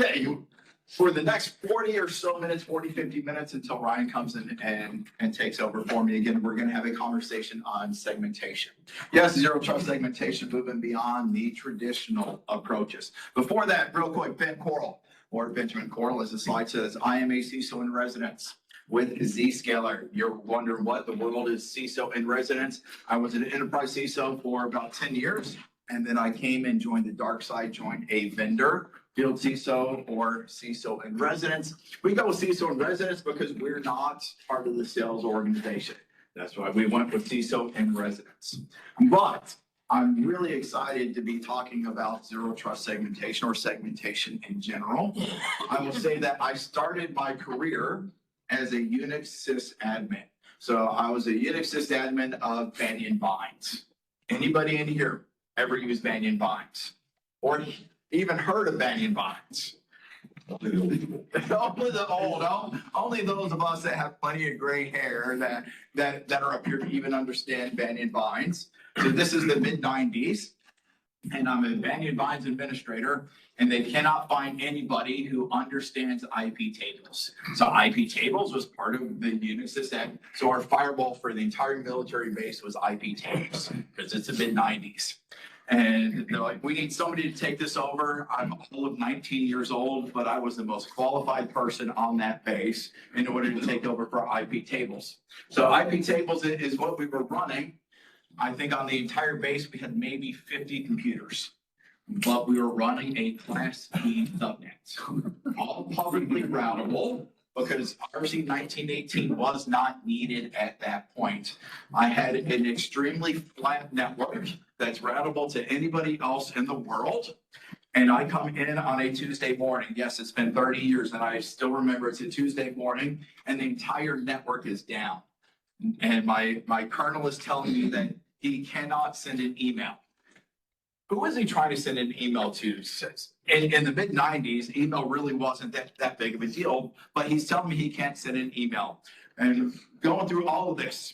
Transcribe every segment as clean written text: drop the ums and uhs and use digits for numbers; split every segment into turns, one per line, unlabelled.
Okay, for the next 40 or so minutes, 40, 50 minutes until Ryan comes in and takes over for me again, we're going to have a conversation on segmentation. Yes, zero trust segmentation, moving beyond the traditional approaches. Before that, real quick, Corll, or Benjamin Corll, as the slide says, I am a CISO in residence with Zscaler. You're wondering what the world is CISO in residence. I was an enterprise CISO for about 10 years. And then I came and joined the dark side, joined a vendor, field CISO or CISO in residence. We go with CISO in residence because we're not part of the sales organization. That's why we went with CISO in residence. But I'm really excited to be talking about zero trust segmentation or segmentation in general. I will say that I started my career as a Unix sysadmin. So I was a Unix sysadmin of Banyan Vines. Anybody in here ever used Banyan Vines or even heard of Banyan Vines? Only the old, only those of us that have plenty of gray hair that are up here to even understand Banyan Vines. So this is the mid-90s, and I'm a Banyan Vines administrator, and they cannot find anybody who understands IP tables. So IP tables was part of the Unix system. So our firewall for the entire military base was IP tables because it's the mid-90s. And they're like, we need somebody to take this over. I'm all of 19 years old, but I was the most qualified person on that base in order to take over for IP tables. So IP tables is what we were running. I think on the entire base, we had maybe 50 computers, but we were running a Class E subnet, all publicly routable, because RC 1918 was not needed at that point. I had an extremely flat network that's routable to anybody else in the world. And I come in on a Tuesday morning. Yes, it's been 30 years and I still remember it's a Tuesday morning and the entire network is down. And my colonel is telling me that he cannot send an email. Who is he trying to send an email to? In the mid-90s, email really wasn't that big of a deal, but he's telling me he can't send an email. And going through all of this,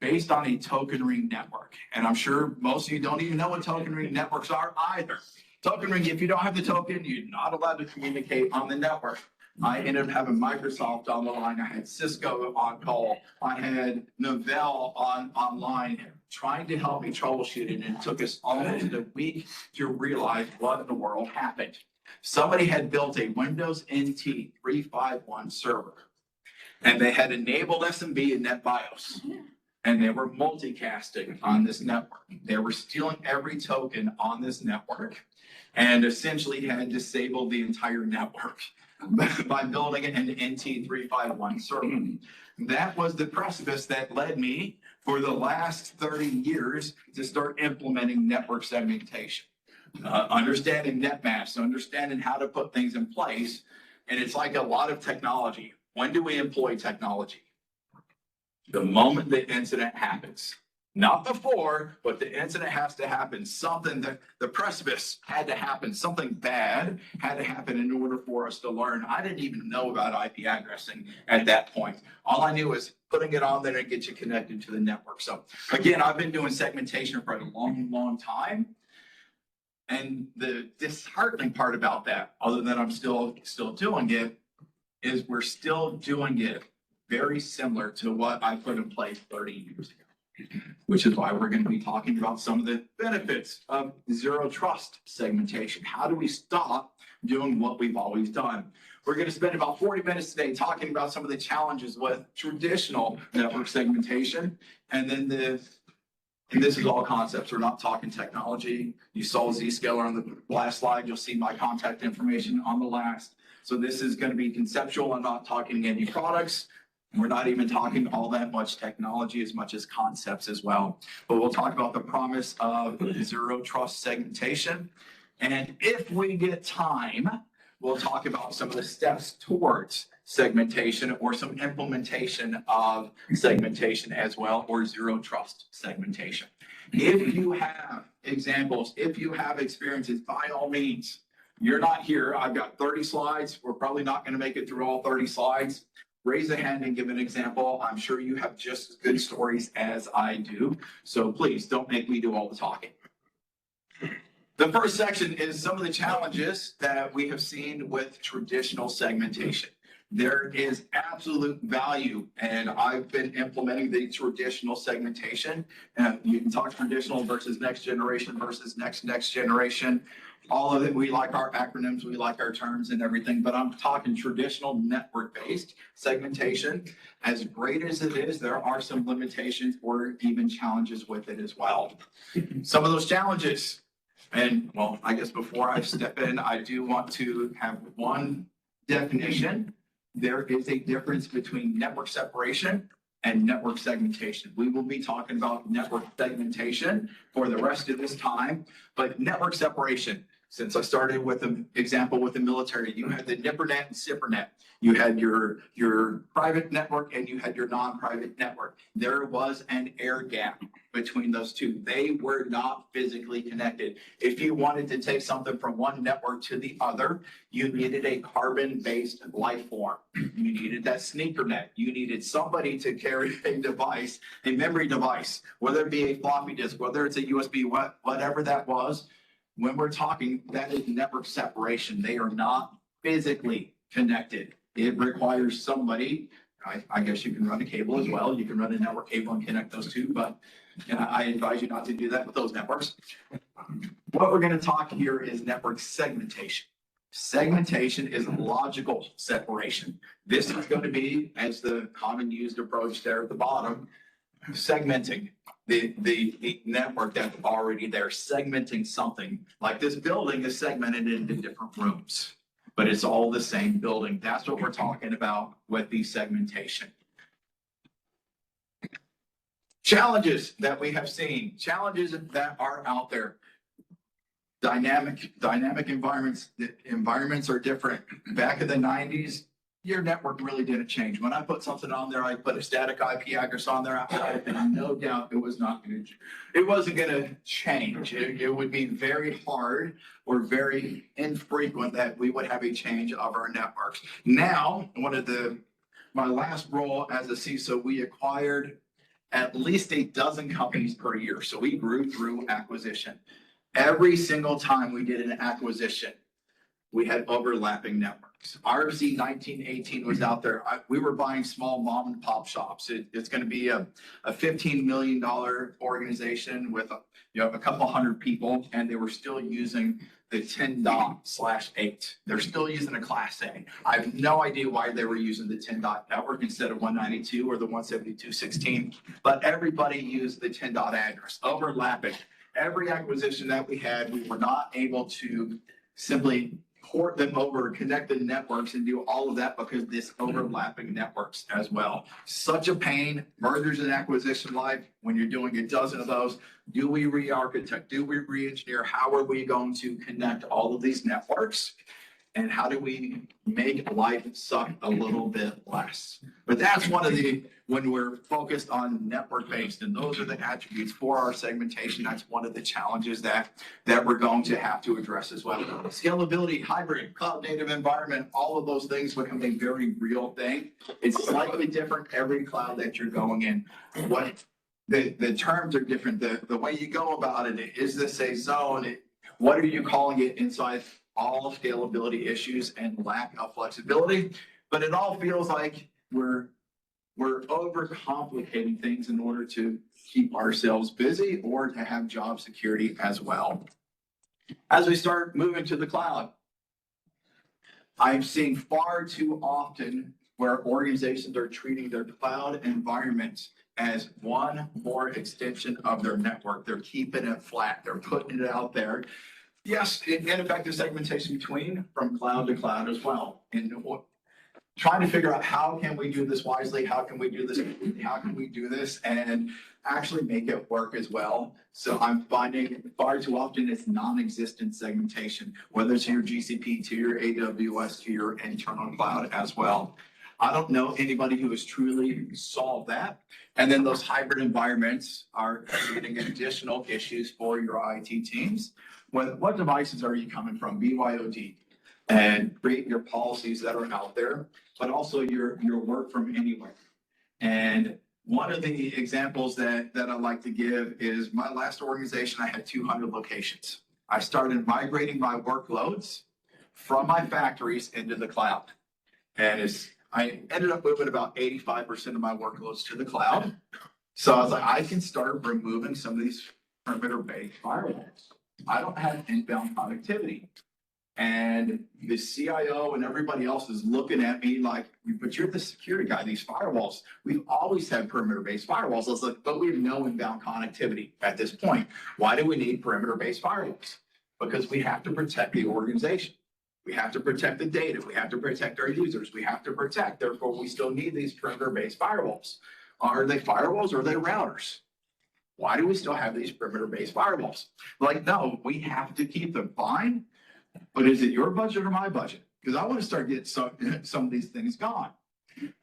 based on a token ring network. And I'm sure most of you don't even know what token ring networks are either. Token ring, if you don't have the token, you're not allowed to communicate on the network. I ended up having Microsoft on the line. I had Cisco on call. I had Novell online trying to help me troubleshoot it. And it took us almost a week to realize what in the world happened. Somebody had built a Windows NT 351 server, and they had enabled SMB and NetBIOS. And they were multicasting on this network. They were stealing every token on this network and essentially had disabled the entire network by building an NT 351 server. That was the precipice that led me for the last 30 years to start implementing network segmentation, understanding net maps, understanding how to put things in place. And it's like a lot of technology. When do we employ technology? The moment the incident happens, not before, but the incident has to happen. Something that the precipice had to happen. Something bad had to happen in order for us to learn. I didn't even know about IP addressing at that point. All I knew was putting it on there and get you connected to the network. So again, I've been doing segmentation for a long, long time. And the disheartening part about that, other than I'm still doing it, is we're still doing it very similar to what I put in place 30 years ago, which is why we're going to be talking about some of the benefits of zero trust segmentation. How do we stop doing what we've always done? We're going to spend about 40 minutes today talking about some of the challenges with traditional network segmentation. And then this is all concepts. We're not talking technology. You saw Zscaler on the last slide. You'll see my contact information on the last. So this is going to be conceptual. I'm not talking any products. We're not even talking all that much technology as much as concepts as well. But we'll talk about the promise of zero trust segmentation. And if we get time, we'll talk about some of the steps towards segmentation or some implementation of segmentation as well, or zero trust segmentation. If you have examples, if you have experiences, by all means, you're not here. I've got 30 slides. We're probably not going to make it through all 30 slides. Raise a hand and give an example. I'm sure you have just as good stories as I do. So please don't make me do all the talking. The first section is some of the challenges that we have seen with traditional segmentation. There is absolute value, and I've been implementing the traditional segmentation. You can talk traditional versus next generation versus next generation. All of it, we like our acronyms, we like our terms and everything, but I'm talking traditional network-based segmentation. As great as it is, there are some limitations or even challenges with it as well. Some of those challenges, and well, I guess before I step in, I do want to have one definition. There is a difference between network separation and network segmentation. We will be talking about network segmentation for the rest of this time, but network separation, since I started with an example with the military, you had the NIPRNet and SIPRNet. You had your private network and you had your non-private network. There was an air gap between those two. They were not physically connected. If you wanted to take something from one network to the other, you needed a carbon-based life form. You needed that sneaker net. You needed somebody to carry a device, a memory device, whether it be a floppy disk, whether it's a USB, whatever that was. When we're talking, that is network separation. They are not physically connected. It requires somebody, I guess you can run a cable as well. You can run a network cable and connect those two, but I advise you not to do that with those networks. What we're going to talk here is network segmentation. Segmentation is logical separation. This is going to be, as the common used approach there at the bottom, segmenting the network that's already there, segmenting something. Like this building is segmented into different rooms, but it's all the same building. That's what we're talking about with the segmentation. Challenges that we have seen, challenges that are out there. Dynamic environments. The environments are different. Back in the 90s, your network really didn't change. When I put something on there, I put a static IP address on there, and no doubt it wasn't going to change. It would be very hard or very infrequent that we would have a change of our networks. Now, my last role as a CISO, we acquired at least a dozen companies per year. So we grew through acquisition. Every single time we did an acquisition, we had overlapping networks. RFC 1918 was out there. We were buying small mom and pop shops. It's going to be a $15 million organization with a couple hundred people, and they were still using the 10./8. They're still using a class A. I have no idea why they were using the 10. Network instead of 192 or the 172.16, but everybody used the 10. Address, overlapping. Every acquisition that we had, we were not able to simply port them over, connect the networks, and do all of that because this overlapping networks as well. Such a pain. Mergers and acquisition life, when you're doing a dozen of those, do we re-architect? Do we re-engineer? How are we going to connect all of these networks? And how do we make life suck a little bit less? But that's when we're focused on network-based, and those are the attributes for our segmentation. That's one of the challenges that we're going to have to address as well. Scalability, hybrid, cloud-native environment, all of those things become a very real thing. It's slightly different every cloud that you're going in. The terms are different. The way you go about it, is this a zone? What are you calling it inside? All scalability issues and lack of flexibility, but it all feels like we're overcomplicating things in order to keep ourselves busy or to have job security as well. As we start moving to the cloud, I'm seeing far too often where organizations are treating their cloud environments as one more extension of their network. They're keeping it flat. They're putting it out there. Yes, ineffective segmentation from cloud to cloud as well. And trying to figure out how can we do this wisely, how can we do this, and actually make it work as well. So I'm finding far too often it's non-existent segmentation, whether it's your GCP to your AWS to your internal cloud as well. I don't know anybody who has truly solved that. And then those hybrid environments are creating additional issues for your IT teams. What devices are you coming from? BYOD, and create your policies that are out there, but also your work from anywhere. And one of the examples that I like to give is my last organization. I had 200 locations. I started migrating my workloads from my factories into the cloud. And I ended up moving about 85% of my workloads to the cloud. So I was like, I can start removing some of these perimeter-based firewalls. I don't have inbound connectivity. And the CIO and everybody else is looking at me like, but you're the security guy, these firewalls. We've always had perimeter-based firewalls. I was like, but we have no inbound connectivity at this point. Why do we need perimeter-based firewalls? Because we have to protect the organization. We have to protect the data. We have to protect our users. We have to protect. Therefore, we still need these perimeter-based firewalls. Are they firewalls or are they routers? Why do we still have these perimeter-based firewalls? Like, no, we have to keep them fine. But is it your budget or my budget? Because I want to start getting some of these things gone.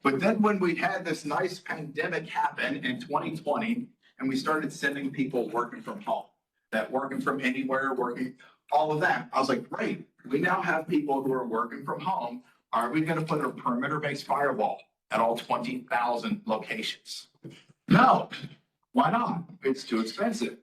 But then when we had this nice pandemic happen in 2020, and we started sending people working from home, that working from anywhere, working, all of that, I was like, great, we now have people who are working from home. Are we going to put a perimeter-based firewall at all 20,000 locations? No. Why not? It's too expensive.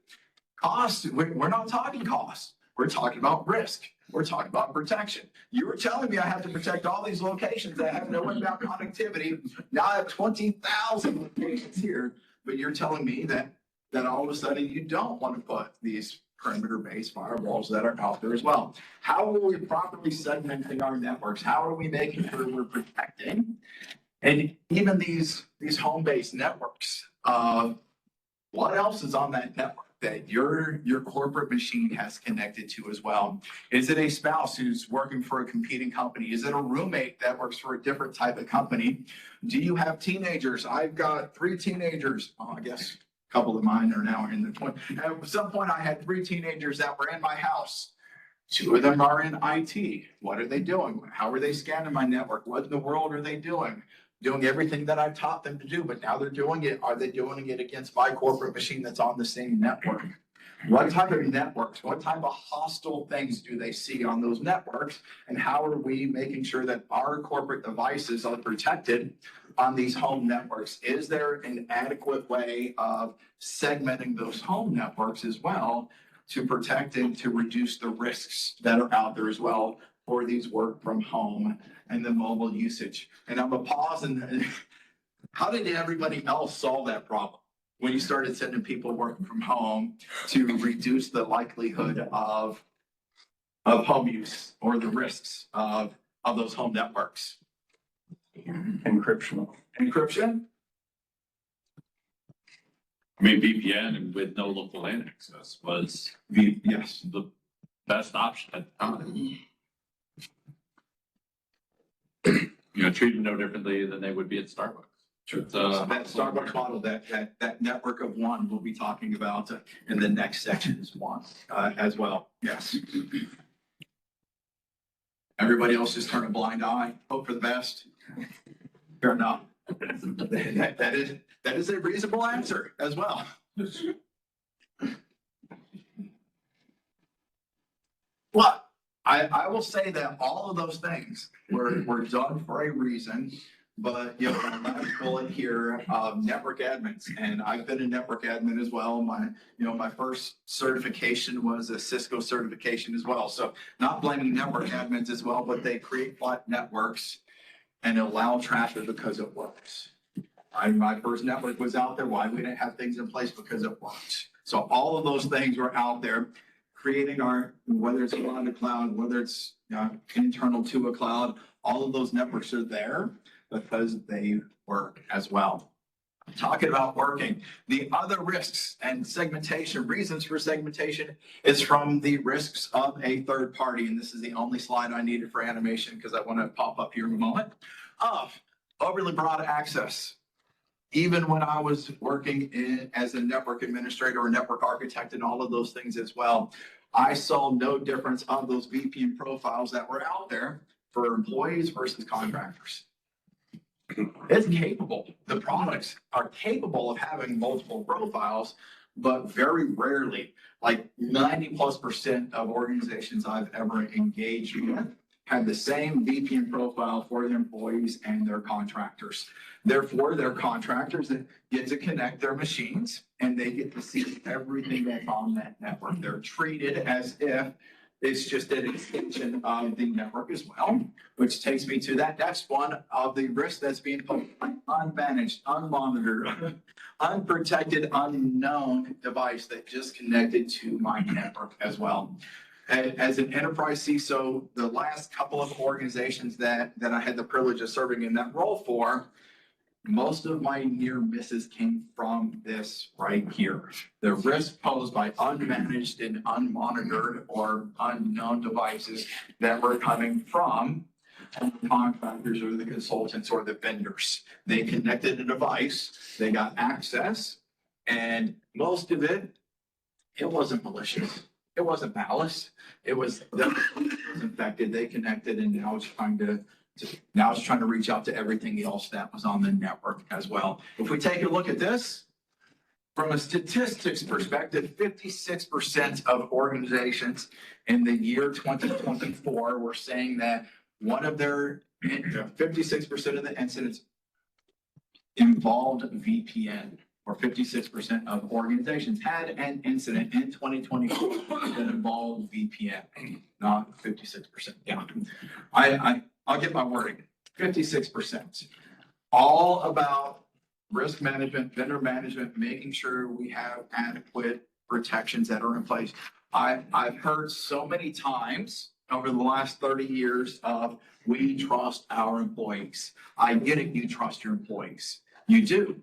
Cost, we're not talking cost. We're talking about risk. We're talking about protection. You were telling me I have to protect all these locations that have no inbound connectivity. Now I have 20,000 locations here, but you're telling me that all of a sudden you don't want to put these perimeter-based firewalls that are out there as well. How are we properly segmenting our networks? How are we making sure we're protecting? And even these home-based networks, what else is on that network that your corporate machine has connected to as well? Is it a spouse who's working for a competing company? Is it a roommate that works for a different type of company? Do you have teenagers? I've got 3 teenagers. Oh, I guess a couple of mine are now in the 20s. At some point, I had 3 teenagers that were in my house. 2 of them are in IT. What are they doing? How are they scanning my network? What in the world are they doing? Doing everything that I've taught them to do, but now they're doing it. Are they doing it against my corporate machine that's on the same network? What type of networks, what type of hostile things do they see on those networks? And how are we making sure that our corporate devices are protected on these home networks? Is there an adequate way of segmenting those home networks as well to protect and to reduce the risks that are out there as well for these work from home and the mobile usage? And I'm gonna pause and how did everybody else solve that problem when you started sending people working from home to reduce the likelihood of home use or the risks of those home networks?
Encryption.
Encryption?
I mean, VPN with no local LAN access was
Yes.
the best option at the time. You know, treat them no differently than they would be at Starbucks.
Sure. So that Starbucks model, that network of one we'll be talking about in the next section is one as well. Yes. Everybody else just turn a blind eye, hope for the best. Fair enough. That is a reasonable answer as well. But I will say that all of those things were done for a reason. But, you know, my last bullet here, network admins, and I've been a network admin as well. My first certification was a Cisco certification as well. So not blaming network admins as well, but they create flat networks and allow traffic because it works. My first network was out there. Why we didn't have things in place? Because it works. So all of those things were out there, creating whether it's on the cloud, whether it's internal to a cloud, all of those networks are there because they work as well. Talking about working, the other risks and segmentation, reasons for segmentation is from the risks of a third party. And this is the only slide I needed for animation because I want to pop up here in a moment. Overly broad access. Even when I was working as a network administrator or network architect and all of those things as well, I saw no difference of those VPN profiles that were out there for employees versus contractors. It's capable. The products are capable of having multiple profiles, but very rarely, like 90+% of organizations I've ever engaged with have the same VPN profile for their employees and their contractors. Therefore, their contractors get to connect their machines and they get to see everything that's on that network. They're treated as if it's just an extension of the network as well, which takes me to that. That's one of the risks that's being put on unmanaged, unmonitored, unprotected, unknown device that just connected to my network as well. As an enterprise CISO, the last couple of organizations that I had the privilege of serving in that role for, most of my near misses came from this right here. The risk posed by unmanaged and unmonitored or unknown devices that were coming from the contractors or the consultants or the vendors. They connected a device, they got access, and most of it wasn't malicious. It wasn't malice. It was infected. They connected, and now it's trying to reach out to everything else that was on the network as well. If we take a look at this, from a statistics perspective, 56% of organizations in the year 2024 were saying that one of their 56% of the incidents involved VPN. Or 56% of organizations had an incident in 2024 that involved VPN, not 56%. Yeah, I'll get my wording. 56%. All about risk management, vendor management, making sure we have adequate protections that are in place. I've heard so many times over the last 30 years of we trust our employees. I get it, you trust your employees. You do.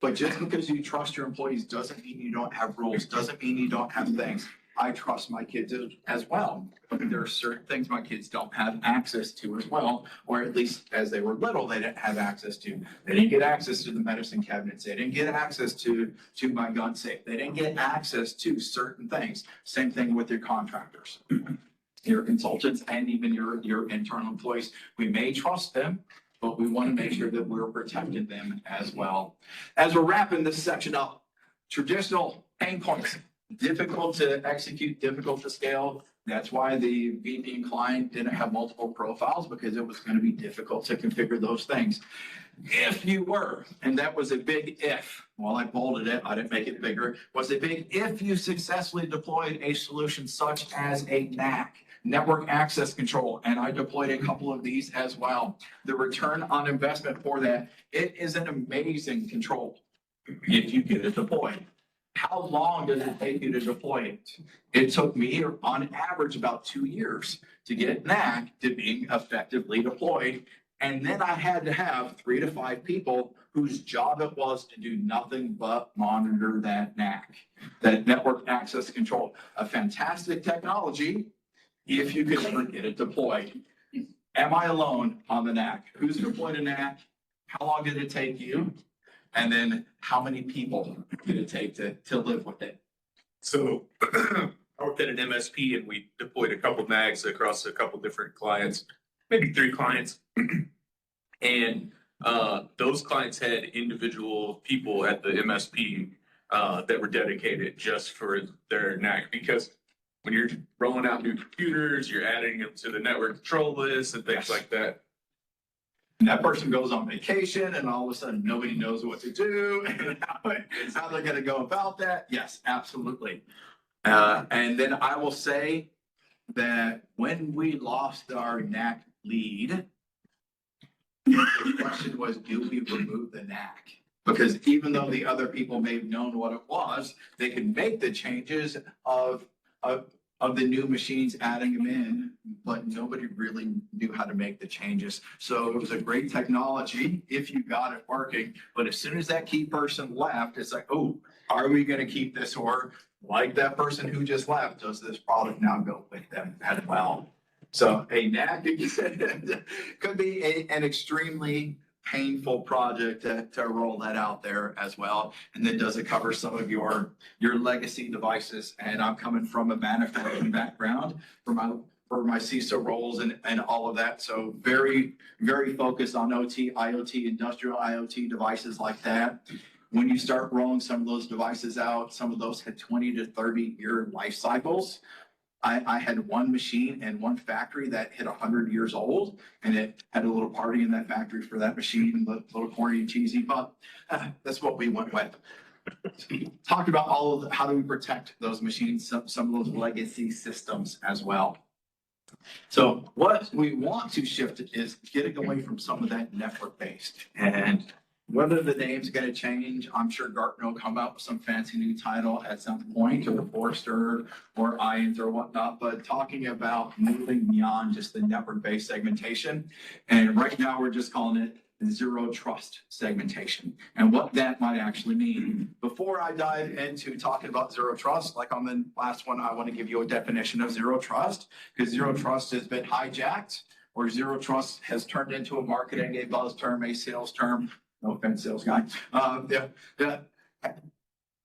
But just because you trust your employees doesn't mean you don't have rules, doesn't mean you don't have things. I trust my kids as well. But there are certain things my kids don't have access to as well, or at least as they were little, they didn't have access to. They didn't get access to the medicine cabinets. They didn't get access to my gun safe. They didn't get access to certain things. Same thing with your contractors, your consultants, and even your internal employees. We may trust them, but we want to make sure that we're protecting them as well. As we're wrapping this section up, traditional pain points, difficult to execute, difficult to scale. That's why the VPN client didn't have multiple profiles, because it was going to be difficult to configure those things. If you were, and that was a big if, well, I bolded it, I didn't make it bigger, was a big if you successfully deployed a solution such as a NAC, network access control, and I deployed a couple of these as well. The return on investment for that, it is an amazing control if you get it deployed. How long does it take you to deploy it? It took me, on average, about 2 years to get NAC to being effectively deployed. And then I had to have 3 to 5 people whose job it was to do nothing but monitor that NAC, that network access control. A fantastic technology if you could ever get it deployed. Am I alone on the NAC? Who's deployed a NAC? How long did it take you? And then how many people did it take to live with it?
So I worked at an MSP and we deployed a couple NAGs across a couple different clients, maybe 3 clients. And those clients had individual people at the MSP that were dedicated just for their NAC, because when you're rolling out new computers, you're adding them to the network control list and things like that.
And that person goes on vacation and all of a sudden nobody knows what to do and how they're going to go about that. Yes, absolutely. And then I will say that when we lost our NAC lead, the question was, do we remove the NAC? Because even though the other people may have known what it was, they could make the changes of the new machines, adding them in, but nobody really knew how to make the changes. So it was a great technology if you got it working. But as soon as that key person left, it's like, oh, are we going to keep this? Or like that person who just left, does this product now go with them as well? So a NAC could be an extremely painful project to roll that out there as well. And then does it cover some of your legacy devices? And I'm coming from a manufacturing background for my CISO roles and all of that. So very, very focused on OT, IoT, industrial IoT devices like that. When you start rolling some of those devices out, some of those had 20 to 30 year life cycles. I had one machine and one factory that hit 100 years old, and it had a little party in that factory for that machine, a little corny and cheesy, but that's what we went with. Talked about all of how do we protect those machines, some of those legacy systems as well. So what we want to shift is getting away from some of that network based, and whether the name's going to change, I'm sure Gartner will come up with some fancy new title at some point, or Forrester or IANS or whatnot, but talking about moving beyond just the network based segmentation. And right now we're just calling it zero trust segmentation and what that might actually mean. Before I dive into talking about zero trust, like on the last one, I want to give you a definition of zero trust, because zero trust has been hijacked, or zero trust has turned into a marketing, a buzz term, a sales term. No offense, sales guy.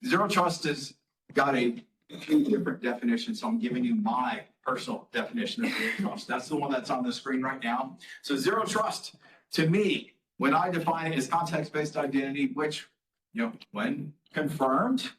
Zero trust has got a few different definitions, so I'm giving you my personal definition of zero trust. That's the one that's on the screen right now. So zero trust, to me, when I define it, is context-based identity, which, when confirmed,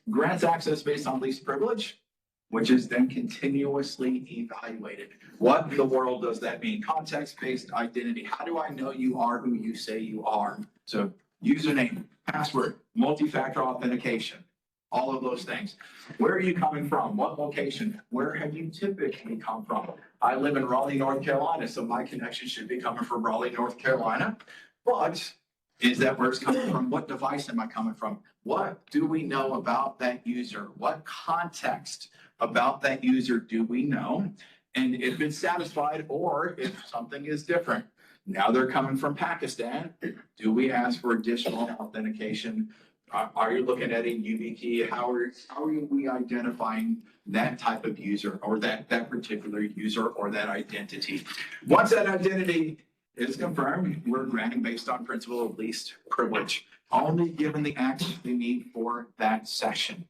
grants access based on least privilege, which is then continuously evaluated. What in the world does that mean? Context-based identity. How do I know you are who you say you are? So username, password, multi-factor authentication, all of those things. Where are you coming from? What location? Where have you typically come from? I live in Raleigh, North Carolina, so my connection should be coming from Raleigh, North Carolina. But is that where it's coming from? What device am I coming from? What do we know about that user? What context about that user do we know? And if it's satisfied, or if something is different, now they're coming from Pakistan, do we ask for additional authentication? Are you looking at a YubiKey? How are we identifying that type of user, or that particular user, or that identity? Once that identity is confirmed, we're granting based on principle of least privilege, only given the access they need for that session.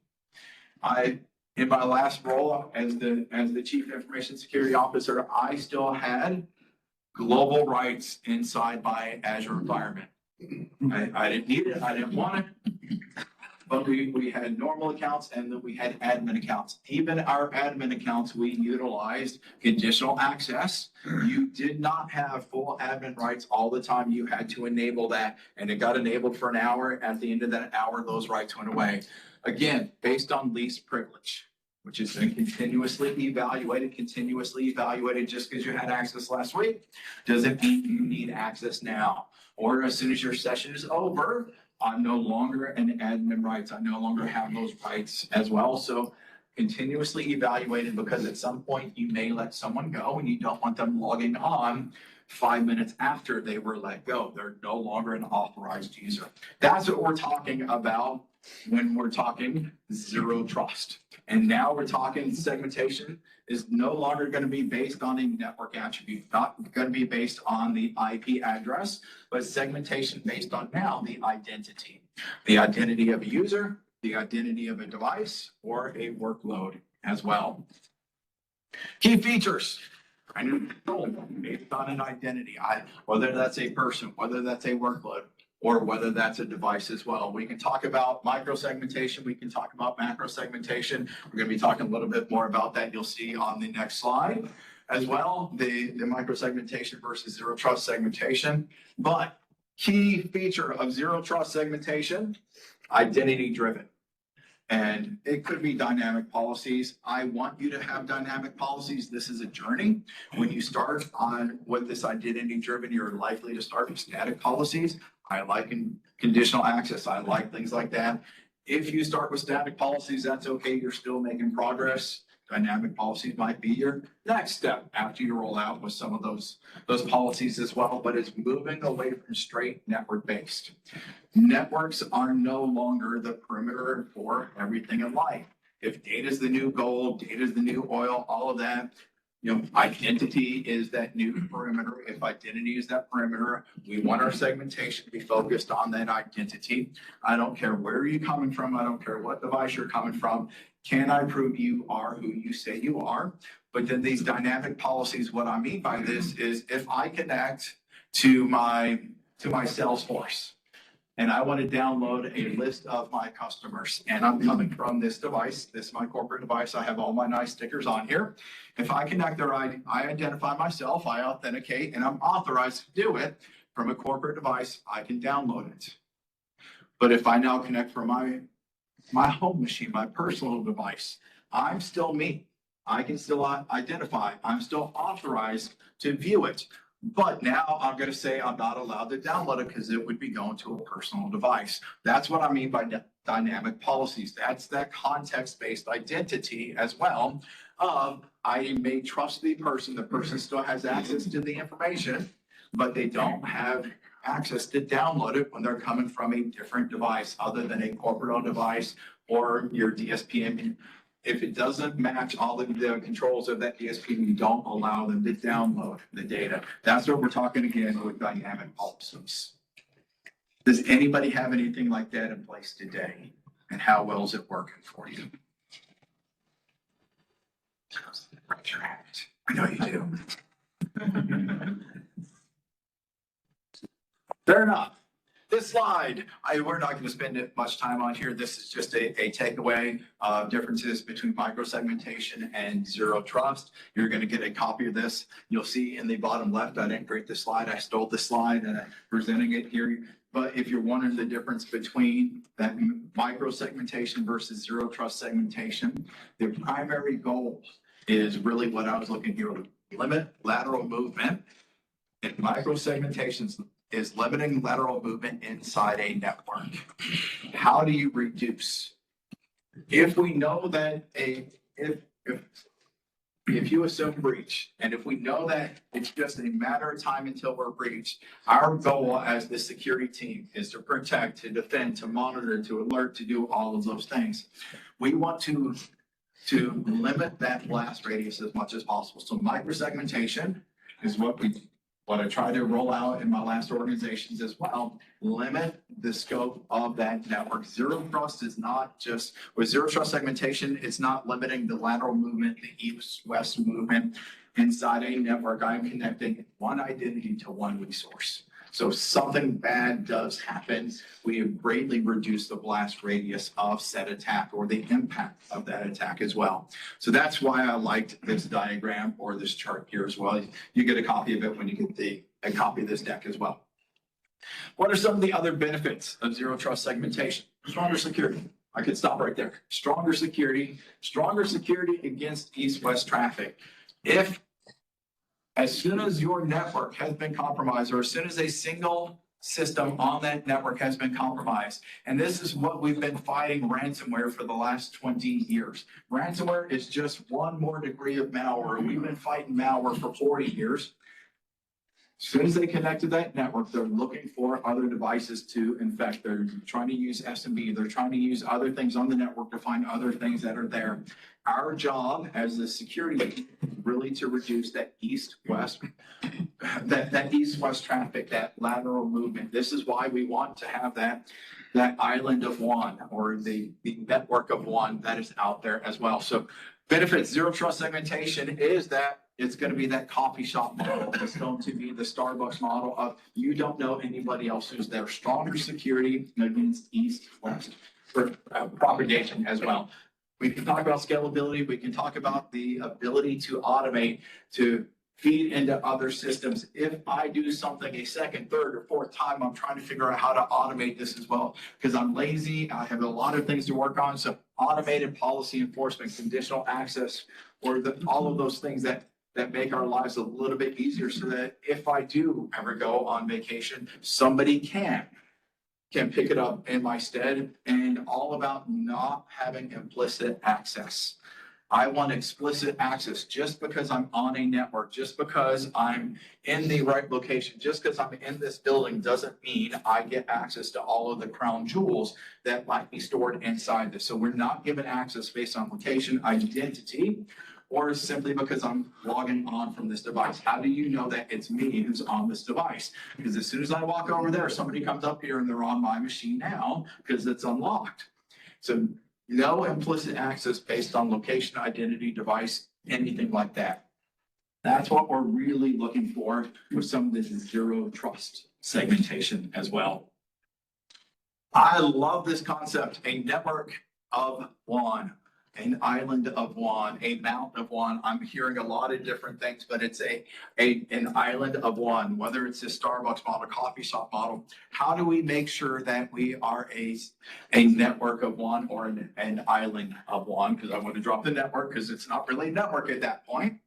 In my last role as the Chief Information Security Officer, I still had global rights inside my Azure environment. I didn't need it, I didn't want it, but we had normal accounts and then we had admin accounts. Even our admin accounts, we utilized conditional access. You did not have full admin rights all the time. You had to enable that, and it got enabled for an hour. At the end of that hour, those rights went away. Again, based on least privilege, which is then continuously evaluated. Just because you had access last week doesn't mean you need access now. Or as soon as your session is over, I'm no longer an admin rights. I no longer have those rights as well. So continuously evaluated, because at some point you may let someone go and you don't want them logging on 5 minutes after they were let go. They're no longer an authorized user. That's what we're talking about when we're talking zero trust. And now we're talking segmentation is no longer going to be based on a network attribute, not going to be based on the IP address, but segmentation based on now the identity of a user, the identity of a device, or a workload as well. Key features. I know based on an identity, whether that's a person, whether that's a workload, or whether that's a device as well. We can talk about micro segmentation. We can talk about macro segmentation. We're going to be talking a little bit more about that. You'll see on the next slide as well, the micro segmentation versus zero trust segmentation. But key feature of zero trust segmentation, identity driven. And it could be dynamic policies. I want you to have dynamic policies. This is a journey. When you start on with this identity driven, you're likely to start with static policies. I like conditional access. I like things like that. If you start with static policies, that's okay. You're still making progress. Dynamic policies might be your next step after you roll out with some of those policies as well, but it's moving away from straight network based. Networks are no longer the perimeter for everything in life. If data is the new gold, data is the new oil, all of that, identity is that new perimeter. If identity is that perimeter, we want our segmentation to be focused on that identity. I don't care where you're coming from. I don't care what device you're coming from. Can I prove you are who you say you are? But then these dynamic policies, what I mean by this is if I connect to my Salesforce, and I want to download a list of my customers, and I'm coming from this device. This is my corporate device. I have all my nice stickers on here. If I connect their ID, I identify myself, I authenticate, and I'm authorized to do it from a corporate device, I can download it. But if I now connect from my home machine, my personal device, I'm still me. I can still identify. I'm still authorized to view it. But now I'm going to say I'm not allowed to download it because it would be going to a personal device. That's what I mean by dynamic policies. That's that context-based identity as well. I may trust the person still has access to the information, but they don't have access to download it when they're coming from a different device other than a corporate device or your DSP. If it doesn't match all of the controls of that DSP, you don't allow them to download the data. That's what we're talking again with dynamic policies. Does anybody have anything like that in place today? And how well is it working for you? I know you do. Fair enough. This slide, we're not going to spend much time on here. This is just a takeaway of differences between microsegmentation and zero trust. You're going to get a copy of this. You'll see in the bottom left, I didn't create the slide. I stole the slide and I'm presenting it here. But if you're wondering the difference between that microsegmentation versus zero trust segmentation, the primary goal is really what I was looking here: limit lateral movement. And microsegmentations is limiting lateral movement inside a network. How do you reduce? If we know that if you assume breach, and if we know that it's just a matter of time until we're breached, our goal as the security team is to protect, to defend, to monitor, to alert, to do all of those things. We want to limit that blast radius as much as possible. So microsegmentation is what I try to roll out in my last organizations as well. Limit the scope of that network. Zero trust is not just, with zero trust segmentation, it's not limiting the lateral movement, the east-west movement inside a network. I'm connecting one identity to one resource. So if something bad does happen, we have greatly reduced the blast radius of said attack or the impact of that attack as well. So that's why I liked this diagram or this chart here as well. You get a copy of it when you get a copy of this deck as well. What are some of the other benefits of zero trust segmentation? Stronger security. I could stop right there. Stronger security against east-west traffic. As soon as your network has been compromised, or as soon as a single system on that network has been compromised, and this is what we've been fighting ransomware for the last 20 years. Ransomware is just one more degree of malware. We've been fighting malware for 40 years. As soon as they connect to that network, they're looking for other devices to infect. They're trying to use SMB. They're trying to use other things on the network to find other things that are there. Our job as the security really to reduce that east-west traffic, that lateral movement. This is why we want to have that island of one, or the network of one that is out there as well. So benefits, zero trust segmentation is that it's going to be that coffee shop model. It's going to be the Starbucks model of you don't know anybody else who's there. Stronger security against east-west propagation as well. We can talk about scalability. We can talk about the ability to automate, to feed into other systems. If I do something a second, third, or fourth time, I'm trying to figure out how to automate this as well because I'm lazy. I have a lot of things to work on. So automated policy enforcement, conditional access, or all of those things that make our lives a little bit easier so that if I do ever go on vacation, somebody can pick it up in my stead, and all about not having implicit access. I want explicit access just because I'm on a network, just because I'm in the right location, just because I'm in this building doesn't mean I get access to all of the crown jewels that might be stored inside this. So we're not given access based on location, identity, or simply because I'm logging on from this device. How do you know that it's me who's on this device? Because as soon as I walk over there, somebody comes up here and they're on my machine now because it's unlocked. So no implicit access based on location, identity, device, anything like that. That's what we're really looking for with some of this zero trust segmentation as well. I love this concept, a network of one, an island of one, a mountain of one. I'm hearing a lot of different things, but it's an island of one, whether it's a Starbucks model, coffee shop model. How do we make sure that we are a network of one or an island of one? Because I want to drop the network because it's not really a network at that point.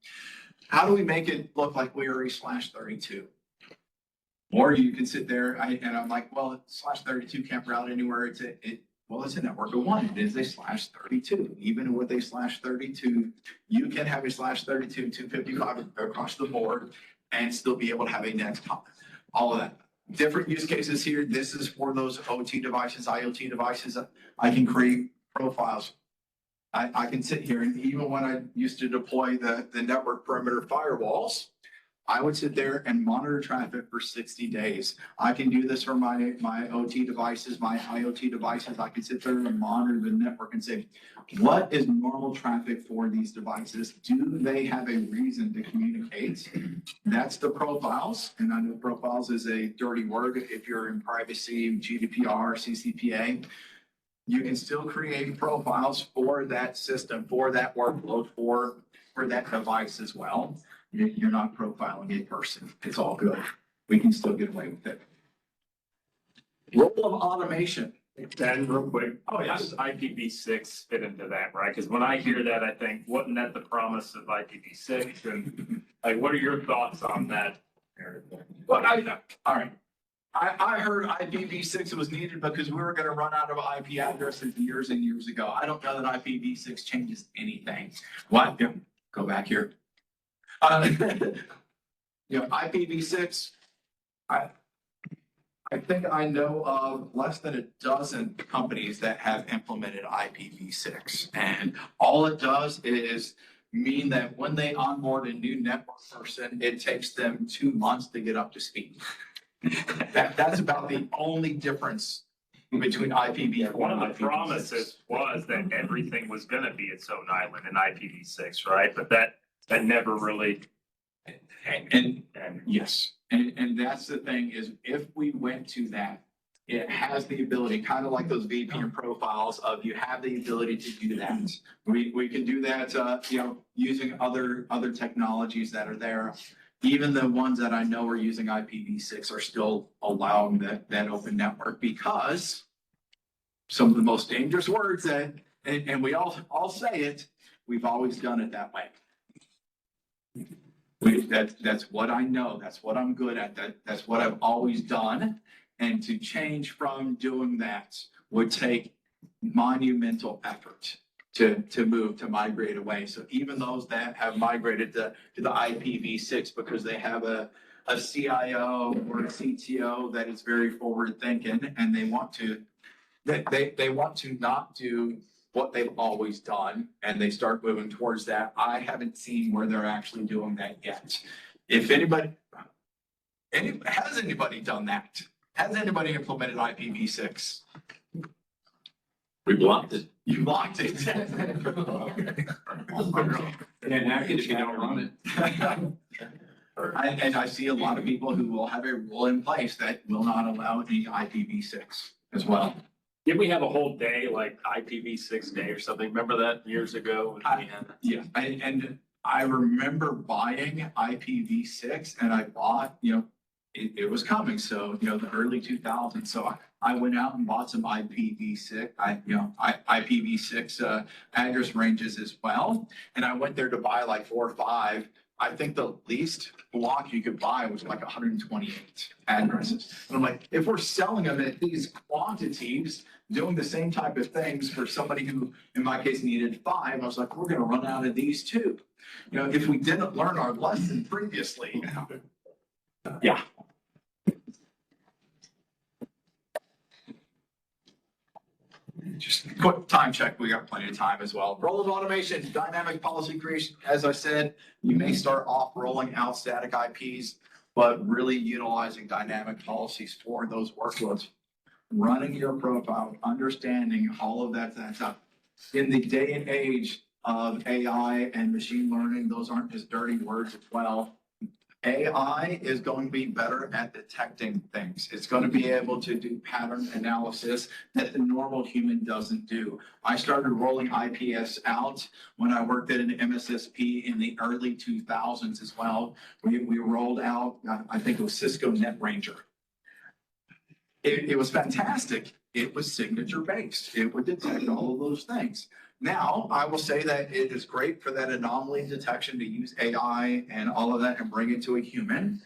How do we make it look like we are a /32? Or you can sit there, and I'm like, well, /32 can't route anywhere. It's a network of one. It is a /32. Even with a /32, you can have a /32, 255 across the board and still be able to have a next top. All of that. Different use cases here. This is for those OT devices, IoT devices. I can create profiles. I can sit here, and even when I used to deploy the network perimeter firewalls, I would sit there and monitor traffic for 60 days. I can do this for my OT devices, my IoT devices. I can sit there and monitor the network and say, what is normal traffic for these devices? Do they have a reason to communicate? That's the profiles. And I know profiles is a dirty word if you're in privacy, GDPR, CCPA. You can still create profiles for that system, for that workload, for that device as well. You're not profiling a person. It's all good. We can still get away with it. Role of automation.
And real quick,
Oh,
how does IPv6 fit into that, right? Because when I hear that, I think, wasn't that the promise of IPv6? And like, what are your thoughts on that?
Well, all right. I heard IPv6 was needed because we were going to run out of IP addresses years and years ago. I don't know that IPv6 changes anything. What? Yeah, go back here. IPv6, I think I know of less than a dozen companies that have implemented IPv6. And all it does is mean that when they onboard a new network person, it takes them 2 months to get up to speed. That's about the only difference between IPv4
One of
and
the
IPv6.
promises was that everything was going to be its own island in IPv6, right? But that never really.
And yes, and that's the thing is if we went to that, it has the ability, kind of like those VPN profiles of you have the ability to do that. We can do that, using other technologies that are there. Even the ones that I know are using IPv6 are still allowing that open network because some of the most dangerous words and we all say it, we've always done it that way. That's what I know. That's what I'm good at. That's what I've always done. And to change from doing that would take monumental effort to migrate away. So even those that have migrated to the IPv6 because they have a CIO or a CTO that is very forward thinking and they want to not do what they've always done and they start moving towards that. I haven't seen where they're actually doing that yet. If has anybody done that? Has anybody implemented IPv6?
We blocked it.
You blocked it.
Can't hack it if you don't run it.
And I see a lot of people who will have a rule in place that will not allow the IPv6 as well.
Did we have a whole day like IPv6 day or something? Remember that years ago?
Yeah, and I remember buying IPv6 and I bought, it was coming. So, the early 2000s. So I went out and bought some IPv6, IPv6 address ranges as well. And I went there to buy like 4 or 5. I think the least block you could buy was like 128 addresses. And I'm like, if we're selling them at these quantities, doing the same type of things for somebody who, in my case, needed 5, I was like, we're going to run out of these too. If we didn't learn our lesson previously. Yeah. Just a quick time check. We got plenty of time as well. Role of automation, dynamic policy creation. As I said, you may start off rolling out static IPs, but really utilizing dynamic policies for those workloads. Running your profile, understanding all of that stuff. In the day and age of AI and machine learning, those aren't just dirty words as well. AI is going to be better at detecting things. It's going to be able to do pattern analysis that the normal human doesn't do. I started rolling IPS out when I worked at an MSSP in the early 2000s as well. We rolled out, I think it was Cisco NetRanger. It was fantastic. It was signature based. It would detect all of those things. Now, I will say that it is great for that anomaly detection to use AI and all of that and bring it to a human.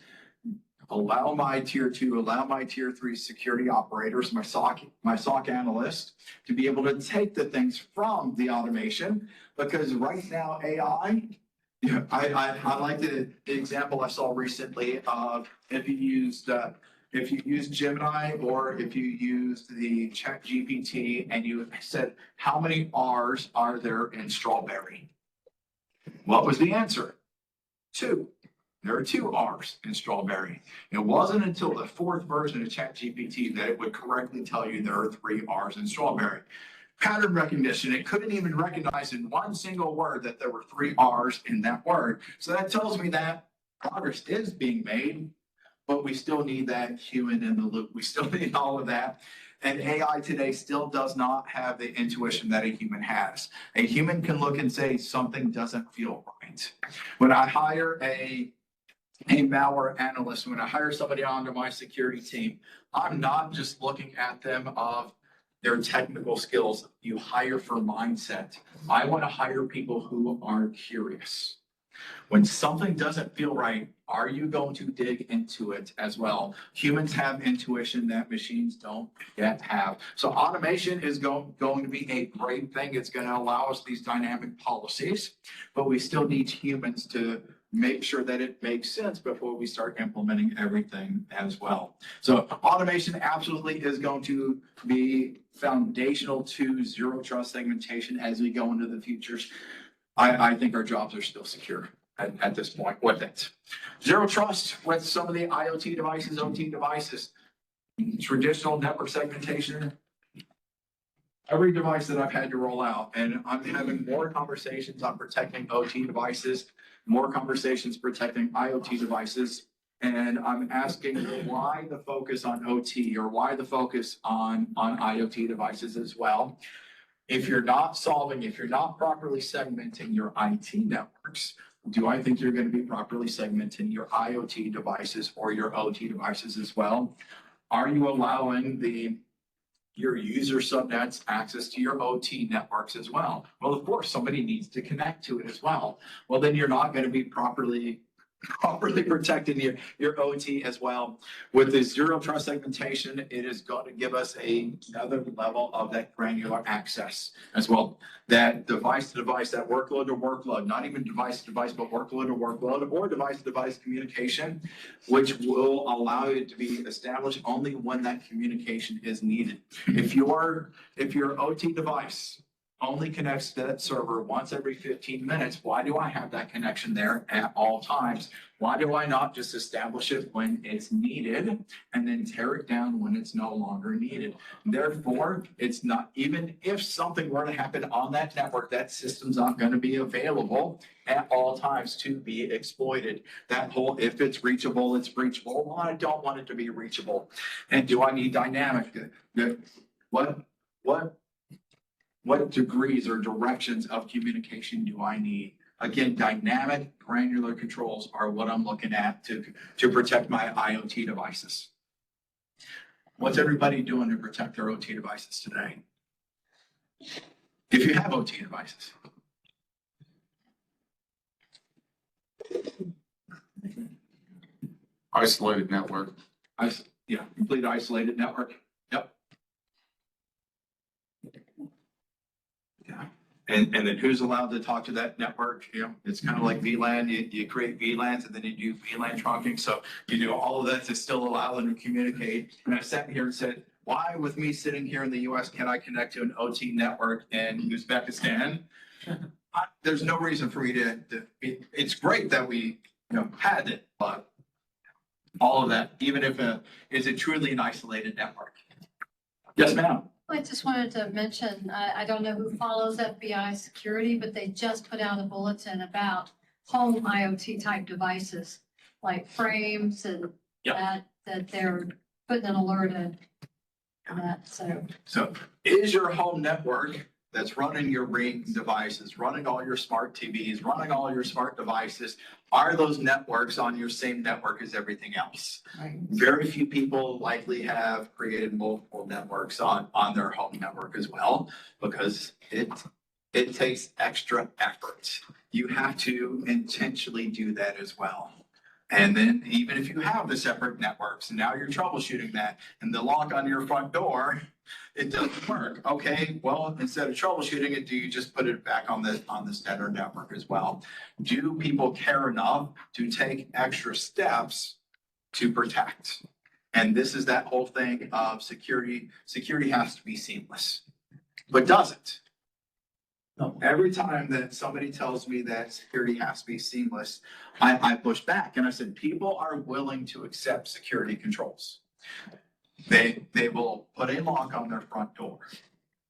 Allow my tier 2, allow my tier 3 security operators, my SOC analyst to be able to take the things from the automation, because right now AI, I like the example I saw recently of if you use Gemini or if you used the ChatGPT and you said, how many R's are there in strawberry? What was the answer? 2. There are 2 R's in strawberry. It wasn't until the 4th version of ChatGPT that it would correctly tell you there are 3 R's in strawberry. Pattern recognition, it couldn't even recognize in one single word that there were 3 R's in that word. So that tells me that progress is being made, but we still need that human in the loop. We still need all of that. And AI today still does not have the intuition that a human has. A human can look and say something doesn't feel right. When I hire a malware analyst, when I hire somebody onto my security team, I'm not just looking at them of their technical skills. You hire for mindset. I want to hire people who are curious. When something doesn't feel right, are you going to dig into it as well? Humans have intuition that machines don't yet have. So automation is going to be a great thing. It's going to allow us these dynamic policies, but we still need humans to make sure that it makes sense before we start implementing everything as well. So automation absolutely is going to be foundational to zero trust segmentation as we go into the futures. I think our jobs are still secure at this point with it. Zero trust with some of the IoT devices, OT devices, traditional network segmentation. Every device that I've had to roll out, and I'm having more conversations on protecting OT devices, more conversations protecting IoT devices, and I'm asking why the focus on OT or why the focus on IoT devices as well. If you're not properly segmenting your IT networks, do I think you're going to be properly segmenting your IoT devices or your OT devices as well? Are you allowing your user subnets access to your OT networks as well? Well, of course, somebody needs to connect to it as well. Well, then you're not going to be properly protecting your OT as well. With the zero trust segmentation, it is going to give us another level of that granular access as well. That device to device, that workload to workload, not even device to device, but workload to workload or device to device communication, which will allow it to be established only when that communication is needed. If your OT device only connects to that server once every 15 minutes, why do I have that connection there at all times? Why do I not just establish it when it's needed and then tear it down when it's no longer needed? Therefore, it's not, even if something were to happen on that network, that system's not going to be available at all times to be exploited. That whole, if it's reachable, it's breachable. Well, I don't want it to be reachable. And do I need dynamic? What degrees or directions of communication do I need? Again, dynamic granular controls are what I'm looking at to protect my IoT devices. What's everybody doing to protect their OT devices today? If you have OT devices.
Isolated network.
Complete isolated network. Yep. Yeah. And then who's allowed to talk to that network? You know, it's kind of like VLAN. You create VLANs and then you do VLAN trunking. So you do all of that to still allow them to communicate. And I sat here and said, why, with me sitting here in the US, can I connect to an OT network in Uzbekistan? There's no reason for me to it's great that we had it, but all of that, even if is it truly an isolated network? Yes, ma'am.
I just wanted to mention, I don't know who follows FBI security, but they just put out a bulletin about home IoT type devices. like frames and
Yeah.
that they're putting an alert in. That, so,
So is your home network that's running your Ring devices, running all your smart TVs, running all your smart devices, are those networks on your same network as everything else?
right.
Very few people likely have created multiple networks on their home network as well, because it takes extra effort. You have to intentionally do that as well. And then even if you have the separate networks, and now you're troubleshooting that, and the lock on your front door, it doesn't work. Okay, well, instead of troubleshooting it, do you just put it back on the standard network as well? Do people care enough to take extra steps to protect? And this is that whole thing of security. Security has to be seamless, but doesn't. No, every time that somebody tells me that security has to be seamless, I push back and I said, people are willing to accept security controls. They will put a lock on their front door.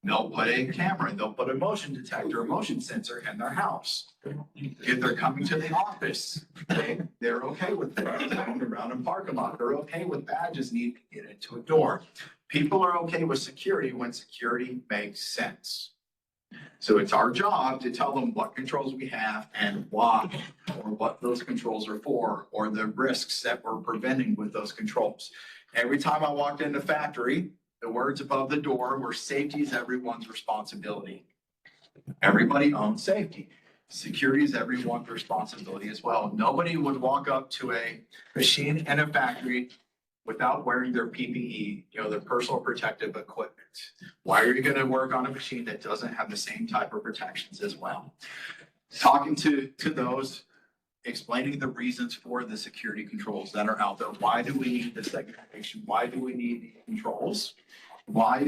They'll put a camera, they'll put a motion detector, a motion sensor in their house. If they're coming to the office, they're okay with that. Going around in parking lot, they're okay with badges needing to get into a door. People are okay with security when security makes sense. So it's our job to tell them what controls we have and why, or what those controls are for, or the risks that we're preventing with those controls. Every time I walked in the factory, the words above the door were safety is everyone's responsibility. Everybody owns safety. Security is everyone's responsibility as well. Nobody would walk up to a machine in a factory without wearing their PPE, their personal protective equipment. Why are you going to work on a machine that doesn't have the same type of protections as well? Talking to those, explaining the reasons for the security controls that are out there. Why do we need the segmentation? Why do we need the controls? Why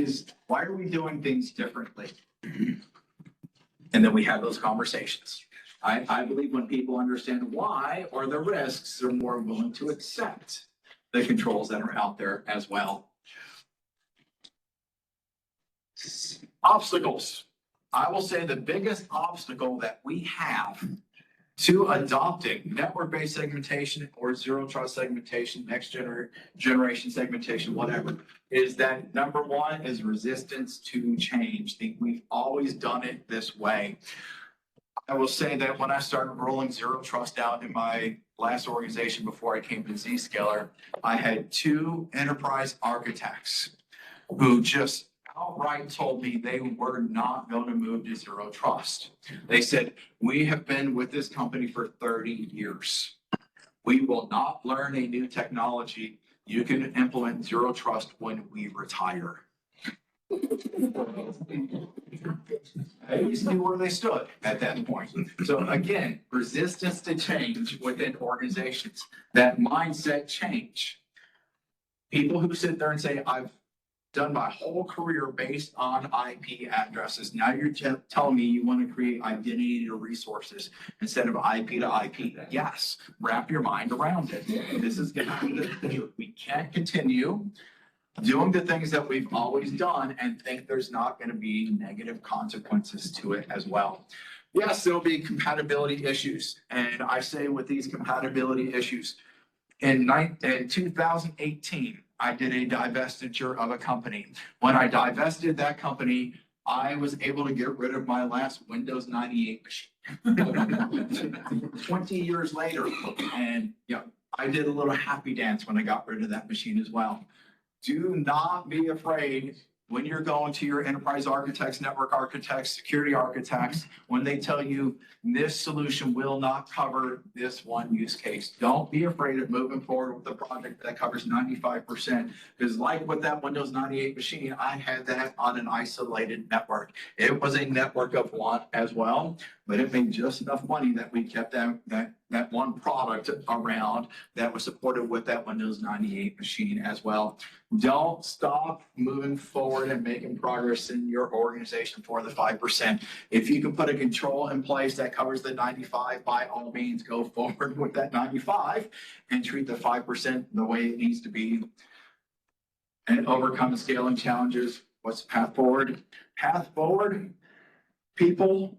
are we doing things differently? And then we have those conversations. I believe when people understand why or the risks, they're more willing to accept the controls that are out there as well. Obstacles. I will say the biggest obstacle that we have to adopting network-based segmentation or zero trust segmentation, next generation segmentation, whatever, is that number one is resistance to change. We've always done it this way. I will say that when I started rolling zero trust out in my last organization before I came to Zscaler, I had 2 enterprise architects who just outright told me they were not going to move to zero trust. They said, we have been with this company for 30 years. We will not learn a new technology. You can implement zero trust when we retire. I always knew where they stood at that point. So again, resistance to change within organizations, that mindset change. People who sit there and say, I've done my whole career based on IP addresses. Now you're telling me you want to create identity to resources instead of IP to IP. Yes, wrap your mind around it. This is going to be the future. We can't continue doing the things that we've always done and think there's not going to be negative consequences to it as well. Yes, there'll be compatibility issues. And I say with these compatibility issues, in 2018, I did a divestiture of a company. When I divested that company, I was able to get rid of my last Windows 98 machine. 20 years later, and I did a little happy dance when I got rid of that machine as well. Do not be afraid when you're going to your enterprise architects, network architects, security architects, when they tell you this solution will not cover this one use case. Don't be afraid of moving forward with a project that covers 95%. Because like with that Windows 98 machine, I had that on an isolated network. It was a network of one as well, but it made just enough money that we kept that one product around that was supported with that Windows 98 machine as well. Don't stop moving forward and making progress in your organization for the 5%. If you can put a control in place that covers the 95, by all means, go forward with that 95 and treat the 5% the way it needs to be and overcome the scaling challenges. What's the path forward? Path forward, people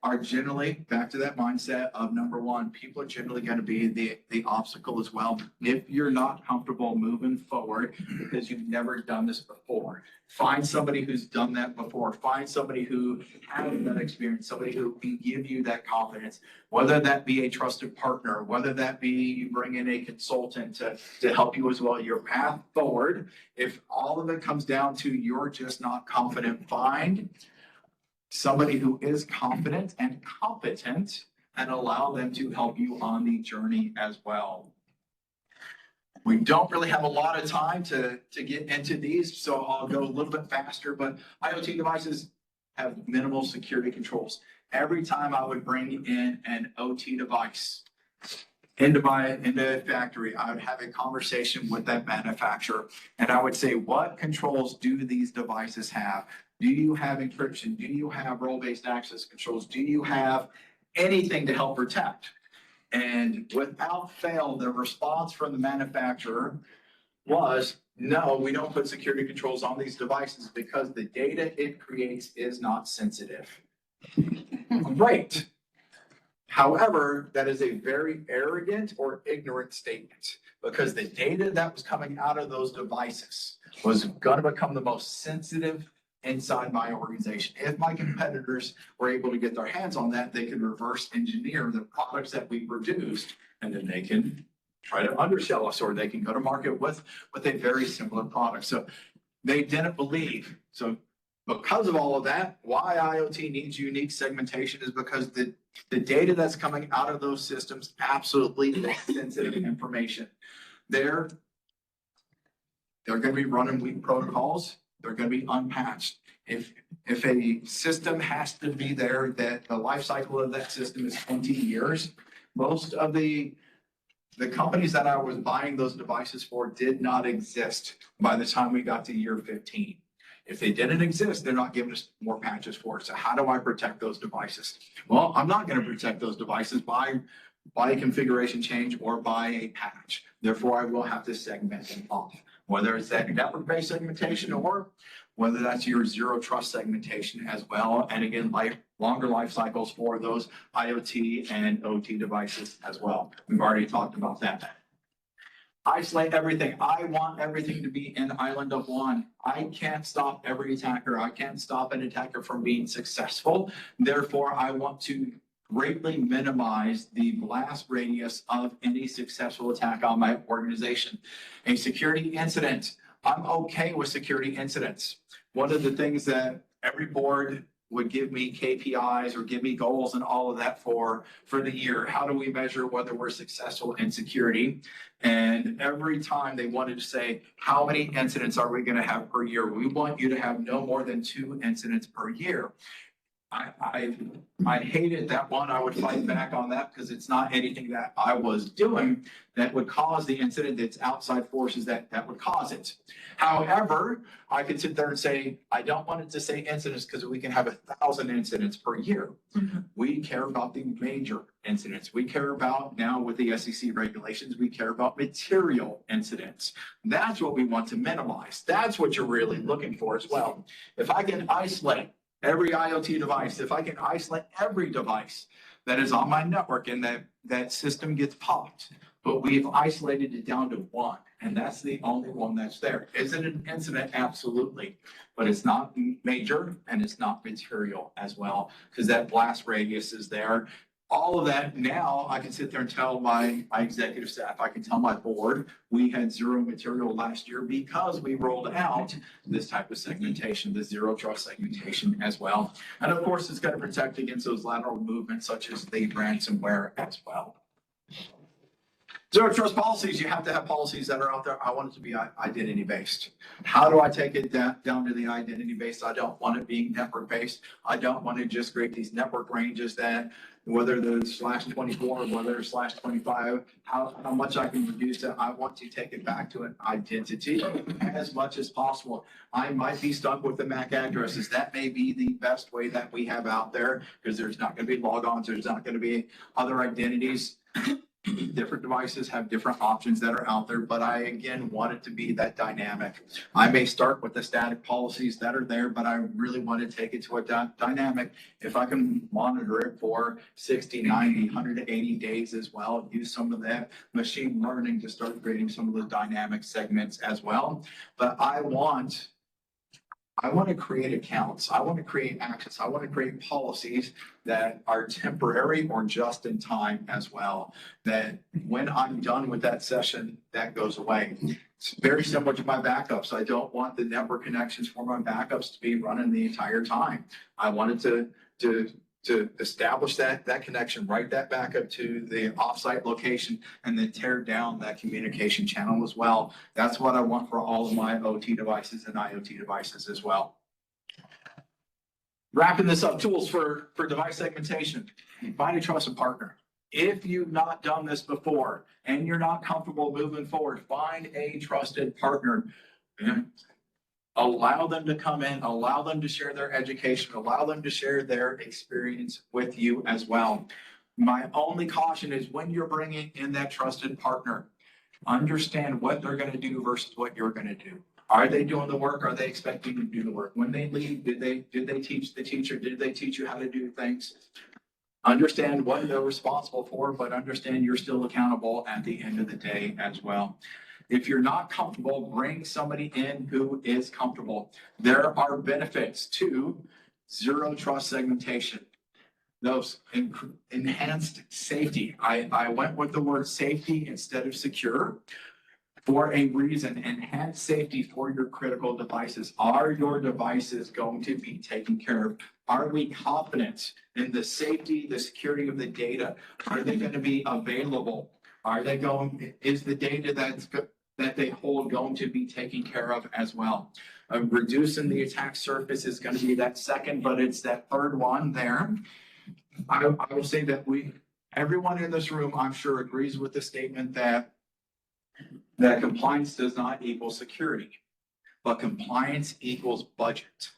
are generally, back to that mindset of number one, people are generally going to be the obstacle as well. If you're not comfortable moving forward because you've never done this before, find somebody who's done that before. Find somebody who has that experience, somebody who can give you that confidence, whether that be a trusted partner, whether that be you bring in a consultant to help you as well. Your path forward, if all of it comes down to you're just not confident, find somebody who is confident and competent and allow them to help you on the journey as well. We don't really have a lot of time to get into these, so I'll go a little bit faster, but IoT devices have minimal security controls. Every time I would bring in an OT device into a factory, I would have a conversation with that manufacturer and I would say, what controls do these devices have? Do you have encryption? Do you have role-based access controls? Do you have anything to help protect? And without fail, the response from the manufacturer was, no, we don't put security controls on these devices because the data it creates is not sensitive. Great. However, that is a very arrogant or ignorant statement because the data that was coming out of those devices was going to become the most sensitive inside my organization. If my competitors were able to get their hands on that, they could reverse engineer the products that we produced, and then they can try to undersell us, or they can go to market with a very similar product. So they didn't believe. So because of all of that, why IoT needs unique segmentation is because the data that's coming out of those systems absolutely is sensitive information. They're going to be running weak protocols. They're going to be unpatched. If a system has to be there, that the life cycle of that system is 20 years, most of the companies that I was buying those devices for did not exist by the time we got to year 15. If they didn't exist, they're not giving us more patches for it. So how do I protect those devices? Well, I'm not going to protect those devices by a configuration change or by a patch. Therefore, I will have to segment them off, whether it's that network-based segmentation or whether that's your zero trust segmentation as well. And again, longer life cycles for those IoT and OT devices as well. We've already talked about that. Isolate everything. I want everything to be an island of one. I can't stop every attacker. I can't stop an attacker from being successful. Therefore, I want to greatly minimize the blast radius of any successful attack on my organization. A security incident. I'm okay with security incidents. One of the things that every board would give me KPIs or give me goals and all of that for the year. How do we measure whether we're successful in security? And every time they wanted to say, how many incidents are we going to have per year? We want you to have no more than 2 incidents per year. I hated that one. I would fight back on that because it's not anything that I was doing that would cause the incident. It's outside forces that would cause it. However, I could sit there and say, I don't want it to say incidents because we can have 1,000 incidents per year. We care about the major incidents. We care about, now with the SEC regulations, we care about material incidents. That's what we want to minimize. That's what you're really looking for as well. If I can isolate every IoT device, if I can isolate every device that is on my network and that system gets popped, but we've isolated it down to 1, and that's the only one that's there. Is it an incident? Absolutely. But it's not major and it's not material as well, because that blast radius is there. All of that, now I can sit there and tell my executive staff, I can tell my board, we had 0 material last year because we rolled out this type of segmentation, the zero trust segmentation as well. And of course, it's got to protect against those lateral movements such as the ransomware as well. Zero trust policies, you have to have policies that are out there. I want it to be identity based. How do I take it down to the identity based? I don't want it being network based. I don't want to just create these network ranges that whether they're /24 or whether they're /25, how much I can reduce it. I want to take it back to an identity as much as possible. I might be stuck with the MAC addresses. That may be the best way that we have out there because there's not going to be logons. There's not going to be other identities. Different devices have different options that are out there, but I again want it to be that dynamic. I may start with the static policies that are there, but I really want to take it to a dynamic. If I can monitor it for 60, 90, 180 days as well, use some of that machine learning to start creating some of the dynamic segments as well. But I want to create accounts. I want to create access. I want to create policies that are temporary or just in time as well. That when I'm done with that session, that goes away. It's very similar to my backups. I don't want the network connections for my backups to be running the entire time. I wanted to establish that connection, write that back up to the offsite location, and then tear down that communication channel as well. That's what I want for all of my OT devices and IoT devices as well. Wrapping this up, tools for device segmentation. Find a trusted partner. If you've not done this before and you're not comfortable moving forward, find a trusted partner. Allow them to come in, allow them to share their education, allow them to share their experience with you as well. My only caution is when you're bringing in that trusted partner, understand what they're going to do versus what you're going to do. Are they doing the work? Are they expecting you to do the work? When they leave, did they teach the teacher? Did they teach you how to do things? Understand what they're responsible for, but understand you're still accountable at the end of the day as well. If you're not comfortable, bring somebody in who is comfortable. There are benefits to zero trust segmentation. Those enhanced safety. I went with the word safety instead of secure for a reason. Enhanced safety for your critical devices. Are your devices going to be taken care of? Are we confident in the safety, the security of the data? Are they going to be available? Are they going, is the data that they hold going to be taken care of as well? Reducing the attack surface is going to be that second, but it's that third one there. I will say that everyone in this room, I'm sure, agrees with the statement that compliance does not equal security, but compliance equals budget.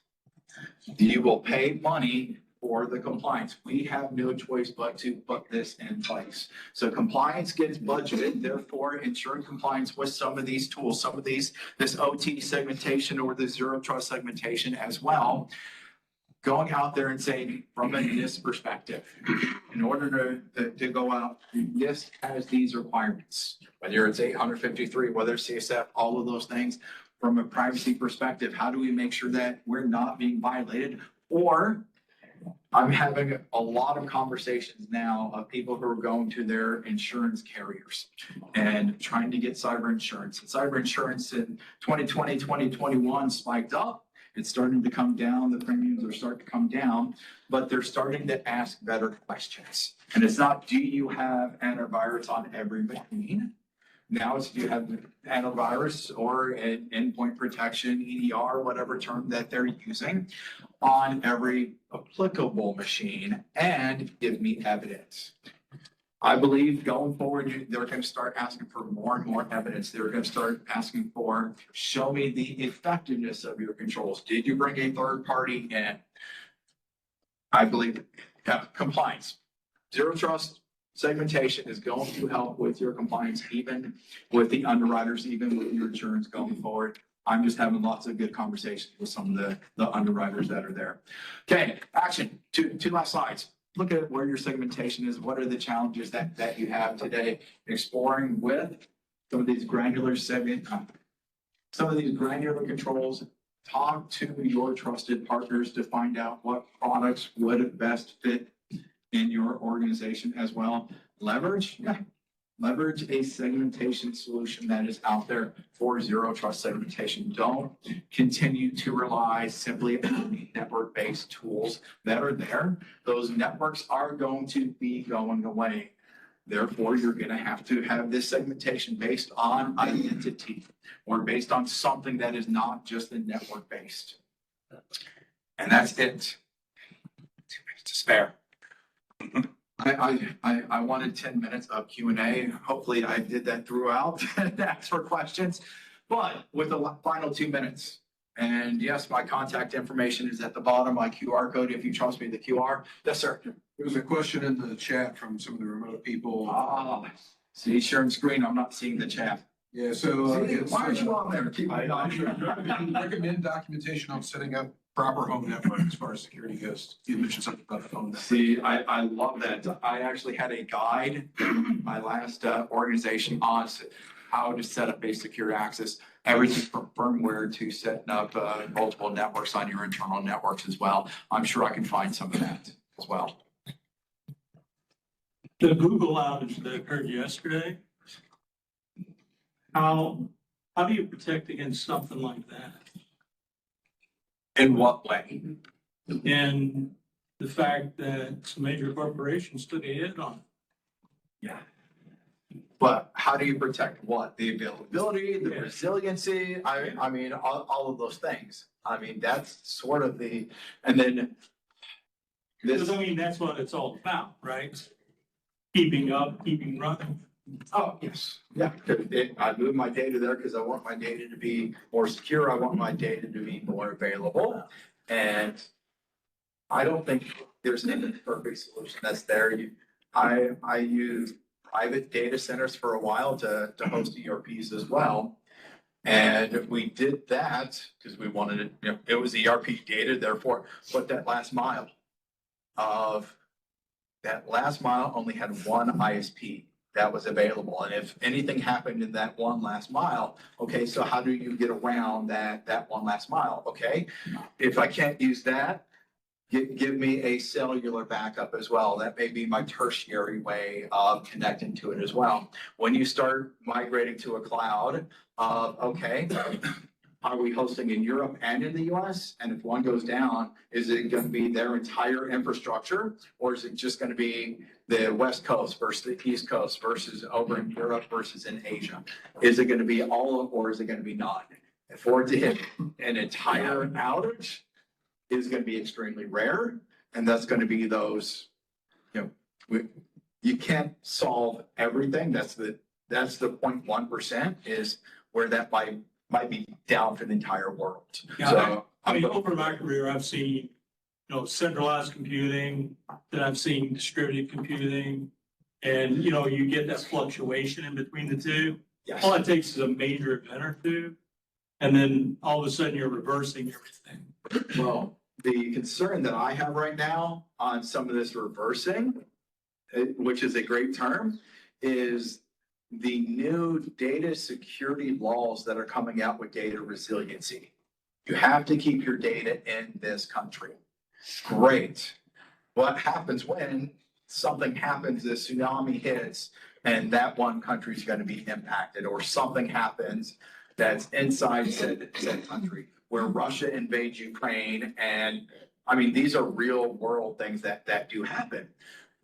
You will pay money for the compliance. We have no choice but to put this in place. So compliance gets budgeted, therefore ensuring compliance with some of these tools, some of this OT segmentation or the zero trust segmentation as well. Going out there and saying, from a NIST perspective, in order to go out, NIST has these requirements, whether it's 853, whether it's CSF, all of those things. From a privacy perspective, how do we make sure that we're not being violated? Or I'm having a lot of conversations now of people who are going to their insurance carriers and trying to get cyber insurance. And cyber insurance in 2020, 2021 spiked up. It's starting to come down. The premiums are starting to come down, but they're starting to ask better questions. And it's not, do you have antivirus on every machine? Now it's, do you have antivirus or an endpoint protection, EDR, whatever term that they're using on every applicable machine, and give me evidence. I believe going forward, they're going to start asking for more and more evidence. They're going to start asking for, show me the effectiveness of your controls. Did you bring a third party in? I believe compliance. Zero trust segmentation is going to help with your compliance, even with the underwriters, even with your insurance going forward. I'm just having lots of good conversations with some of the underwriters that are there. Okay, action. Two last slides. Look at where your segmentation is. What are the challenges that you have today? Exploring with some of these granular controls. Talk to your trusted partners to find out what products would best fit in your organization as well. Leverage a segmentation solution that is out there for zero trust segmentation. Don't continue to rely simply on network-based tools that are there. Those networks are going to be going away. Therefore, you're going to have this segmentation based on identity or based on something that is not just the network-based. And that's it. 2 minutes to spare. I wanted 10 minutes of Q&A. Hopefully I did that throughout and asked for questions. But with the final 2 minutes, And yes, my contact information is at the bottom, my QR code, if you trust me, the QR. Yes, sir.
There was a question in the chat from some of the remote people.
See, sharing screen, I'm not seeing the chat.
Yeah, so.
See, why aren't you on there? Keep it on.
Recommend documentation on setting up proper home network as far as security goes. You mentioned something about the phone. network.
See, I love that. I actually had a guide, my last organization on how to set up a secure access, everything from firmware to setting up multiple networks on your internal networks as well. I'm sure I can find some of that as well.
The Google outage that occurred yesterday, how do you protect against something like that?
In what way?
And the fact that some major corporations took a hit on it.
Yeah. But how do you protect what? The availability, the
Yeah.
resiliency, I mean, all of those things. I mean, that's sort of and then
Because
this,
I mean, that's what it's all about, right? Keeping up, keeping running.
oh, yes, yeah. I move my data there because I want my data to be more secure. I want my data to be more available. And I don't think there's any perfect solution that's there. I use private data centers for a while to host ERPs as well. And we did that because we wanted it, it was ERP data, therefore, but that last mile only had one ISP that was available. And if anything happened in that one last mile, okay, so how do you get around that one last mile? Okay, if I can't use that, give me a cellular backup as well. That may be my tertiary way of connecting to it as well. When you start migrating to a cloud, okay, are we hosting in Europe and in the US? And if one goes down, is it going to be their entire infrastructure? Or is it just going to be the West Coast versus the East Coast versus over in Europe versus in Asia? Is it going to be all or is it going to be none? And for it to hit an entire outage is going to be extremely rare. And that's going to be those, you can't solve everything. That's the 0.1% is where that might be down for the entire world.
Yeah,
So
I mean, over my career, I've seen, centralized computing, then I've seen distributed computing. And, you get that fluctuation in between the two.
yes.
All it takes is a major event or two. And then all of a sudden you're reversing everything.
Well, the concern that I have right now on some of this reversing, which is a great term, is the new data security laws that are coming out with data resiliency. You have to keep your data in this country. Great. What happens when something happens, a tsunami hits, and that one country is going to be impacted, or something happens that's inside said country, where Russia invades Ukraine, and I mean, these are real world things that do happen.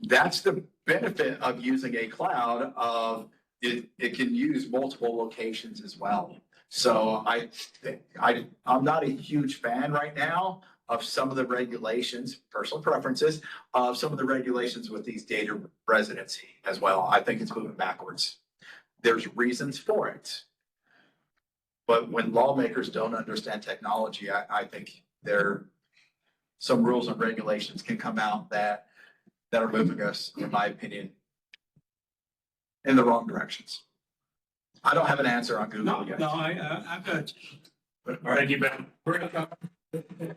That's the benefit of using a cloud of it can use multiple locations as well. So I'm not a huge fan right now of some of the regulations, personal preferences, of some of the regulations with these data residency as well. I think it's moving backwards. There's reasons for it. But when lawmakers don't understand technology, I think some rules and regulations can come out that are moving us, in my opinion, in the wrong directions. I don't have an answer on Google yet.
No, I've got you.
All right.
Thank you, Ben. We're gonna come.